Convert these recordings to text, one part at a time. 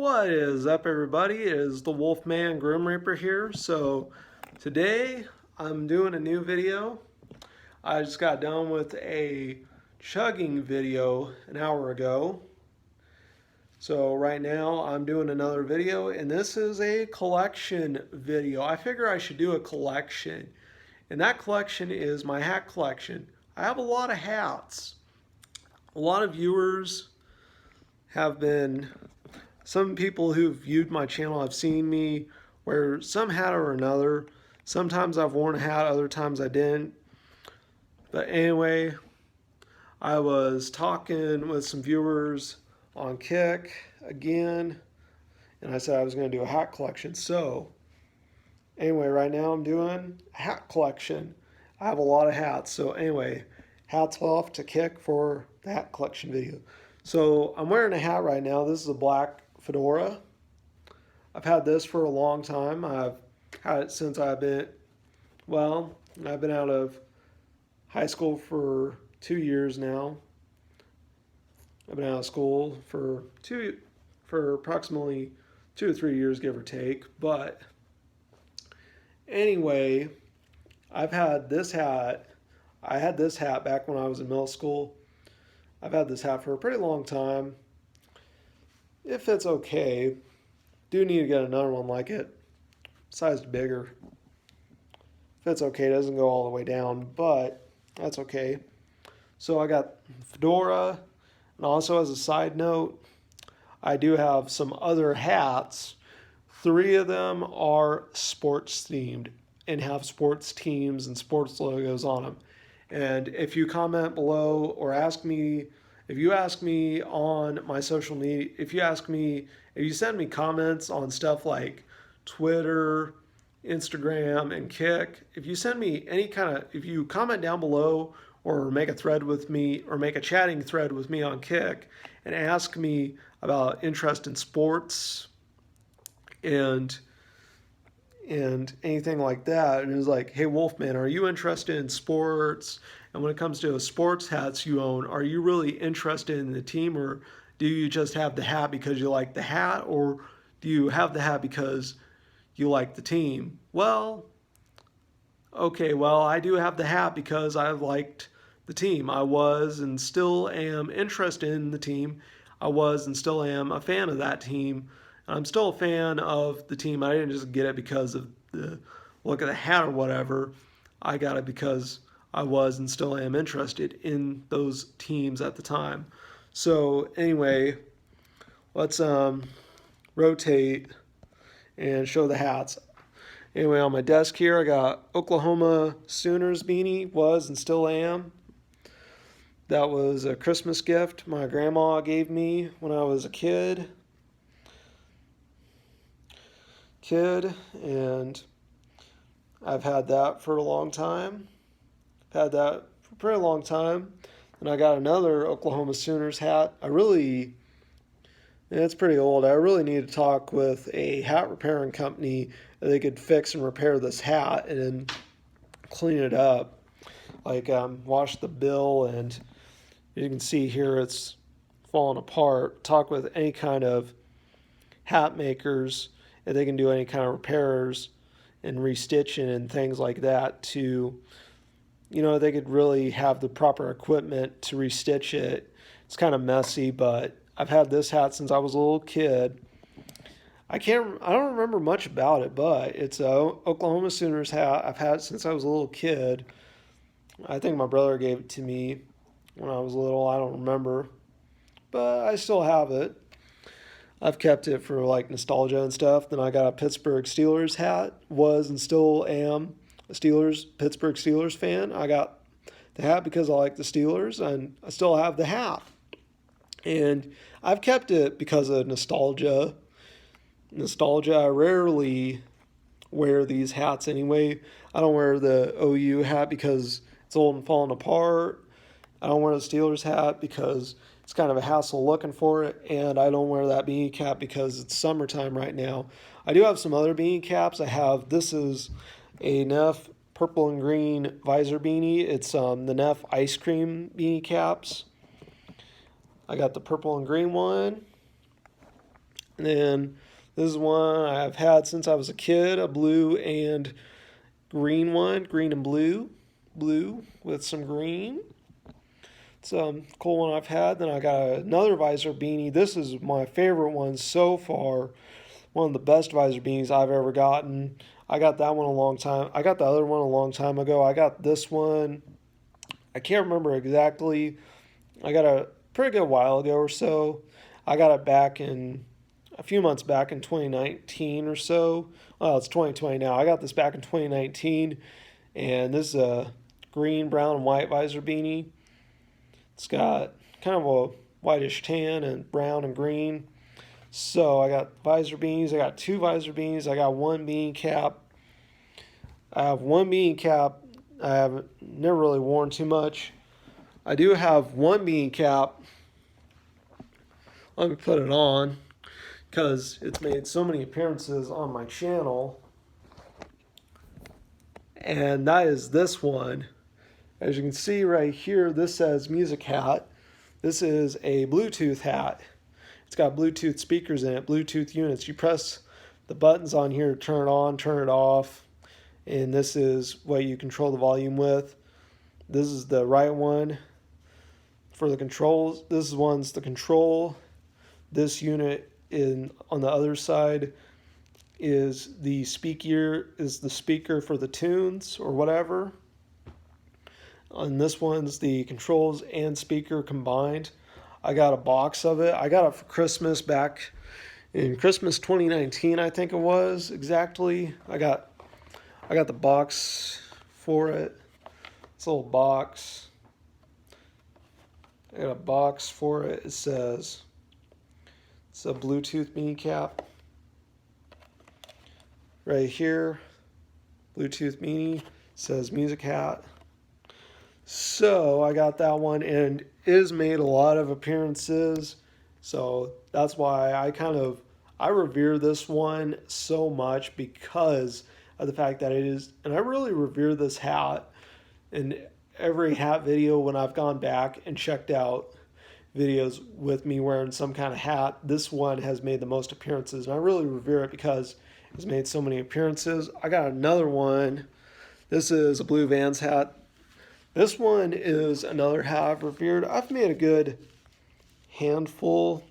What is up, everybody? It is the Wolfman Grim Reaper here. So today I'm doing a new video. I just got done with a chugging video an hour ago. So right now I'm doing another video, and this is a collection video. I figure I should do a collection, and that collection is my hat collection. I have a lot of hats. A lot of viewers have been Some people who've viewed my channel have seen me wear some hat or another. Sometimes I've worn a hat, other times I didn't. But anyway, I was talking with some viewers on Kick again, and I said I was going to do a hat collection. So anyway, right now I'm doing a hat collection. I have a lot of hats. So anyway, hats off to Kick for the hat collection video. So I'm wearing a hat right now. This is a black fedora. I've had this for a long time. I've had it since I've been out of high school for 2 years now. I've been out of school for approximately 2 or 3 years, give or take. But anyway, I've had this hat. I had this hat back when I was in middle school. I've had this hat for a pretty long time. It fits okay. Do need to get another one like it, sized bigger. Fits okay, doesn't go all the way down, but that's okay. So I got fedora, and also as a side note, I do have some other hats. 3 of them are sports themed and have sports teams and sports logos on them. And if you comment below or if you ask me on my social media, if you send me comments on stuff like Twitter, Instagram, and Kick, if you comment down below or make a thread with me or make a chatting thread with me on Kick and ask me about interest in sports and anything like that, and it's like, hey Wolfman, are you interested in sports? And when it comes to sports hats you own, are you really interested in the team, or do you just have the hat because you like the hat, or do you have the hat because you like the team? Well, I do have the hat because I've liked the team. I was and still am interested in the team. I was and still am a fan of that team. I'm still a fan of the team. I didn't just get it because of the look of the hat or whatever. I got it because I was and still am interested in those teams at the time. So anyway, let's rotate and show the hats. Anyway, on my desk here, I got Oklahoma Sooners beanie, was and still am. That was a Christmas gift my grandma gave me when I was a kid, and I've had that for a long time. Had that for a pretty long time. And I got another Oklahoma Sooners hat. It's pretty old. I really need to talk with a hat repairing company that they could fix and repair this hat and then clean it up. Like wash the bill, and you can see here it's falling apart. Talk with any kind of hat makers if they can do any kind of repairs and restitching and things like that to, they could really have the proper equipment to restitch it. It's kind of messy, but I've had this hat since I was a little kid. I don't remember much about it, but it's a Oklahoma Sooners hat. I've had it since I was a little kid. I think my brother gave it to me when I was little. I don't remember, but I still have it. I've kept it for like nostalgia and stuff. Then I got a Pittsburgh Steelers hat. Was and still am a Pittsburgh Steelers fan. I got the hat because I like the Steelers, and I still have the hat. And I've kept it because of nostalgia. I rarely wear these hats anyway. I don't wear the OU hat because it's old and falling apart. I don't wear the Steelers hat because it's kind of a hassle looking for it, and I don't wear that beanie cap because it's summertime right now. I do have some other beanie caps. This is a Neff purple and green visor beanie. It's the Neff ice cream beanie caps. I got the purple and green one. And then this is one I've had since I was a kid, a blue and green one, green and blue with some green. It's a cool one I've had. Then I got another visor beanie. This is my favorite one so far. One of the best visor beanies I've ever gotten. I got that one a long time. I got the other one a long time ago. I got this one. I can't remember exactly. I got a pretty good while ago or so. I got it back in a few months back in 2019 or so. Well, it's 2020 now. I got this back in 2019, and this is a green, brown, and white visor beanie. It's got kind of a whitish tan and brown and green. So I got visor beanies. I got two visor beanies. I got one beanie cap. I have one beanie cap I haven't never really worn too much. I do have one beanie cap. Let me put it on because it's made so many appearances on my channel. And that is this one. As you can see right here, this says music hat. This is a Bluetooth hat. It's got Bluetooth speakers in it, Bluetooth units. You press the buttons on here to turn it on, turn it off, and this is what you control the volume with. This is the right one for the controls. This one's the control. This unit on the other side is the speaker for the tunes or whatever. And this one's the controls and speaker combined. I got a box of it. I got it for Christmas back in Christmas 2019, I think it was exactly. I got the box for it. It's a little box. I got a box for it. It says it's a Bluetooth beanie cap. Right here, Bluetooth beanie, says music hat. So I got that one, and it has made a lot of appearances. So that's why I revere this one so much because of the fact that it is, and I really revere this hat. In every hat video when I've gone back and checked out videos with me wearing some kind of hat, this one has made the most appearances, and I really revere it because it's made so many appearances. I got another one. This is a blue Vans hat. This one is another hat I've revered. I've made a good handful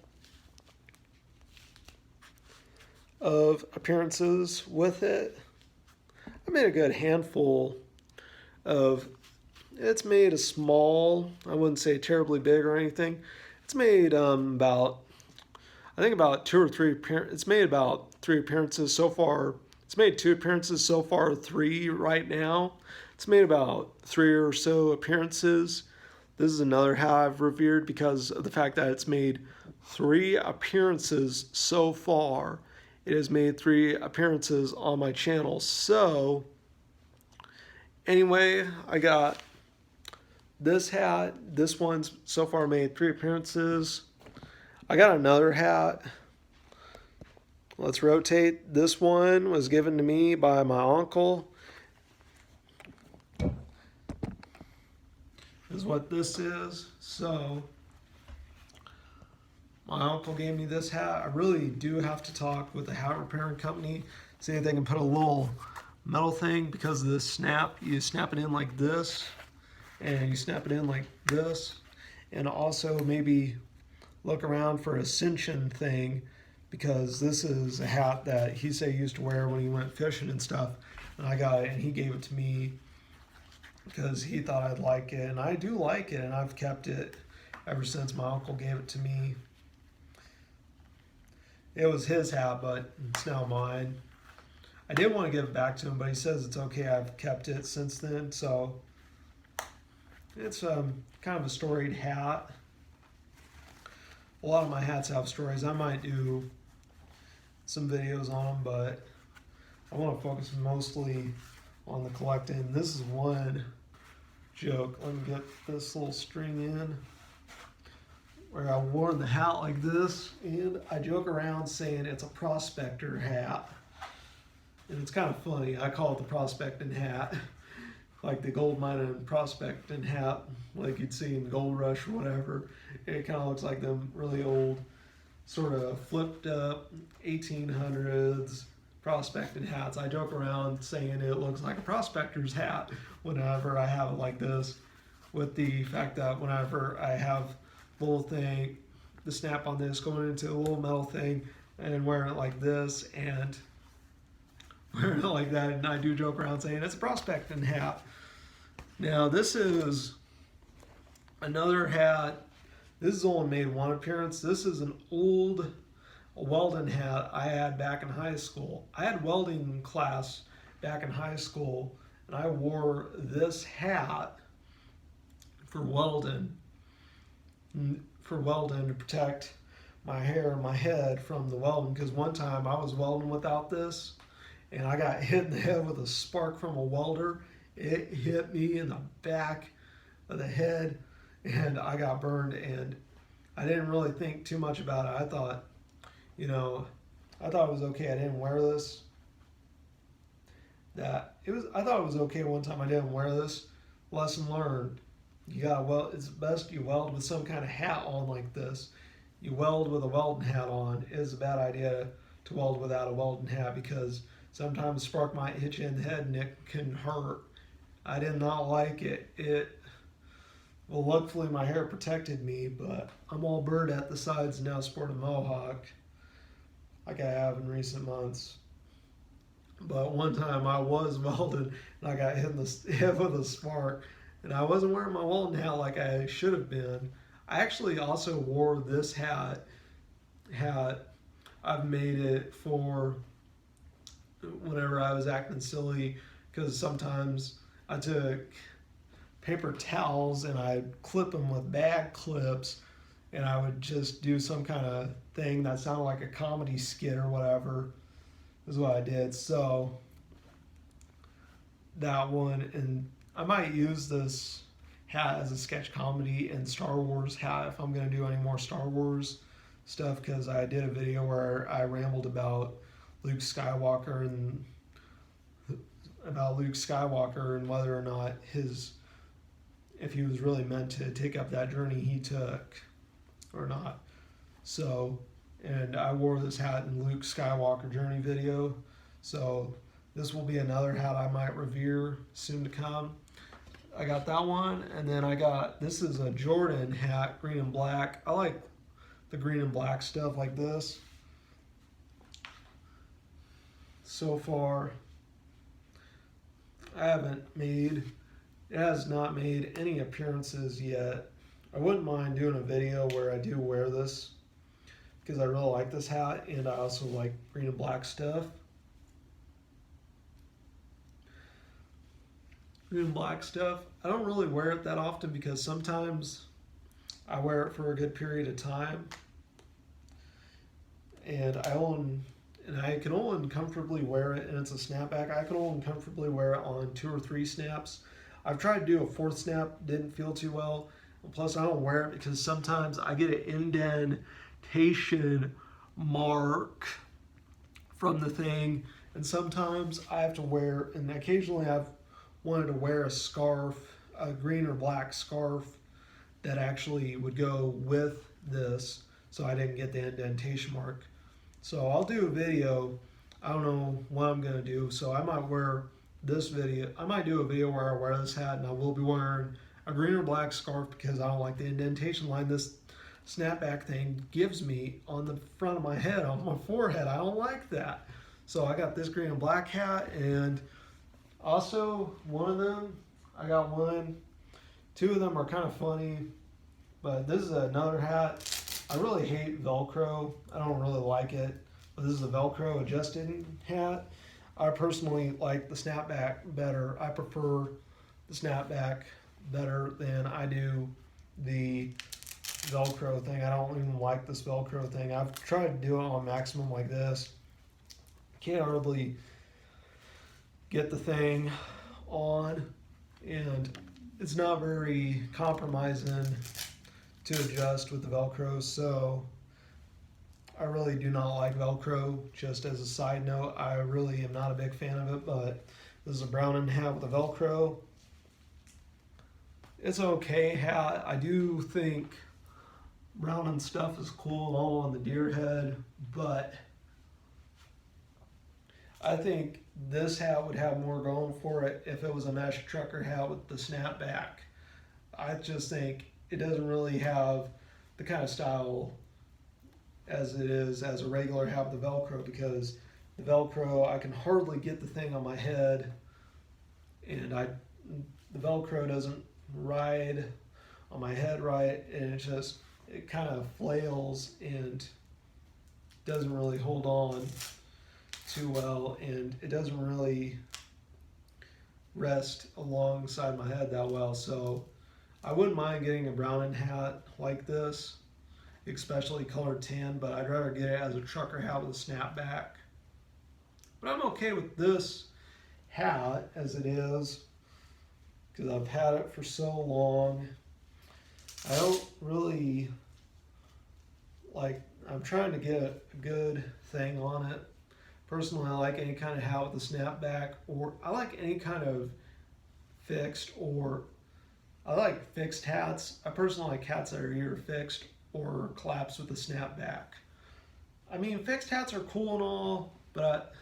of appearances with it. I made a good handful of, it's made a small, I wouldn't say terribly big or anything. It's made about two or three, it's made about 3 appearances so far. It's made 2 appearances so far, 3 right now. It's made about 3 or so appearances. This is another hat I've revered because of the fact that it's made 3 appearances so far. It has made 3 appearances on my channel. So, anyway, I got this hat. This one's so far made 3 appearances. I got another hat. Let's rotate. This one was given to me by my uncle. This is what this is. So, my uncle gave me this hat. I really do have to talk with the hat repairing company, see if they can put a little metal thing because of this snap. You snap it in like this, and you snap it in like this, and also maybe look around for a cinching thing because this is a hat that he said he used to wear when he went fishing and stuff, and I got it and he gave it to me because he thought I'd like it, and I do like it, and I've kept it ever since my uncle gave it to me. It was his hat, but it's now mine. I did want to give it back to him, but he says it's okay. I've kept it since then, so it's kind of a storied hat. A lot of my hats have stories. I might do some videos on them, but I want to focus mostly on the collecting. This is one joke. Let me get this little string in where I wore the hat like this, and I joke around saying it's a prospector hat. And it's kind of funny. I call it the prospecting hat, like the gold mining prospecting hat, like you'd see in Gold Rush or whatever. It kind of looks like them really old sort of flipped up 1800s prospecting hats. I joke around saying it looks like a prospector's hat whenever I have it like this, with the fact that whenever I have the little thing, the snap on this going into a little metal thing and wearing it like this and wearing it like that, and I do joke around saying it's a prospecting hat. Now this is another hat. This has only made one appearance. This is an old welding hat I had back in high school. I had welding class back in high school, and I wore this hat for welding to protect my hair and my head from the welding, because one time I was welding without this and I got hit in the head with a spark from a welder. It hit me in the back of the head and I got burned, and I didn't really think too much about it. I thought it was okay. I didn't wear this. I thought it was okay one time I didn't wear this. Lesson learned. It's best you weld with some kind of hat on like this. You weld with a welding hat on. It is a bad idea to weld without a welding hat, because sometimes a spark might hit you in the head and it can hurt. I did not like it. Well, luckily my hair protected me, but I'm all burred at the sides and now sport a mohawk like I have in recent months. But one time I was welded and I got hit in the head with a spark, and I wasn't wearing my welding hat like I should have been. I actually also wore this hat. I've made it for whenever I was acting silly, because sometimes I took paper towels and I'd clip them with bag clips, and I would just do some kind of thing that sounded like a comedy skit or whatever is what I did. So that one, and I might use this hat as a sketch comedy and Star Wars hat if I'm going to do any more Star Wars stuff, because I did a video where I rambled about Luke Skywalker and whether or not if he was really meant to take up that journey he took or not. So, and I wore this hat in Luke Skywalker journey video. So this will be another hat I might revere soon to come. I got that one, and then this is a Jordan hat, green and black. I like the green and black stuff like this. So far, it has not made any appearances yet. I wouldn't mind doing a video where I do wear this, because I really like this hat, and I also like green and black stuff. Green and black stuff. I don't really wear it that often, because sometimes I wear it for a good period of time, and I can only comfortably wear it, and it's a snapback. I can only comfortably wear it on 2 or 3 snaps. I've tried to do a 4th snap, didn't feel too well. Plus, I don't wear it because sometimes I get an indentation mark from the thing, and sometimes I have to wear, and occasionally I've wanted to wear a scarf, a green or black scarf that actually would go with this, so I didn't get the indentation mark. So I'll do a video. I don't know what I'm going to do, so I might do a video where I wear this hat, and I will be wearing a green or black scarf, because I don't like the indentation line this snapback thing gives me on the front of my head, on my forehead. I don't like that. So I got this green and black hat, and also one of them, I got one. 2 of them are kind of funny, but this is another hat. I really hate Velcro. I don't really like it, but this is a Velcro adjusting hat. I personally like the snapback better. I prefer the snapback better than I do the Velcro thing. I don't even like this Velcro thing. I've tried to do it on maximum like this. Can't hardly get the thing on, and it's not very compromising to adjust with the Velcro, so I really do not like Velcro. Just as a side note, I really am not a big fan of it, but this is a Browning hat with a Velcro. It's an okay hat. I do think Browning stuff is cool and all on the deer head, but I think this hat would have more going for it if it was a mesh trucker hat with the snapback. I just think it doesn't really have the kind of style as it is as a regular hat with the Velcro, because the Velcro, I can hardly get the thing on my head, and the Velcro doesn't ride on my head right, and it kind of flails and doesn't really hold on too well, and it doesn't really rest alongside my head that well. So I wouldn't mind getting a Browning hat like this, especially colored tan, but I'd rather get it as a trucker hat with a snapback. But I'm okay with this hat as it is because I've had it for so long. I don't really I'm trying to get a good thing on it. Personally, I like any kind of hat with a snapback, or I like any kind of fixed, or I like fixed hats. I personally like hats that are either fixed or collapsed with a snapback. I mean, fixed hats are cool and all, but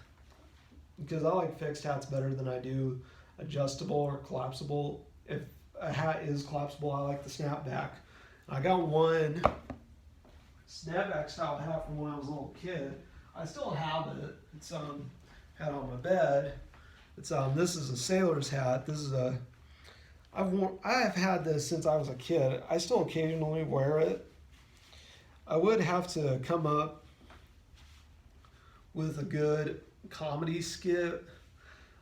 because I like fixed hats better than I do adjustable or collapsible. If a hat is collapsible, I like the snapback. I got one snapback style hat from when I was a little kid. I still have it. It's had on my bed. It's this is a sailor's hat. This is a I have had this since I was a kid. I still occasionally wear it. I would have to come up with a good comedy skit.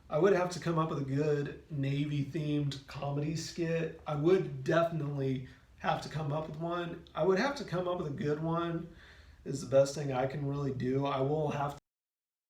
I would have to come up with a good Navy themed comedy skit. I would definitely have to come up with one. I would have to come up with a good one is the best thing I can really do. I will have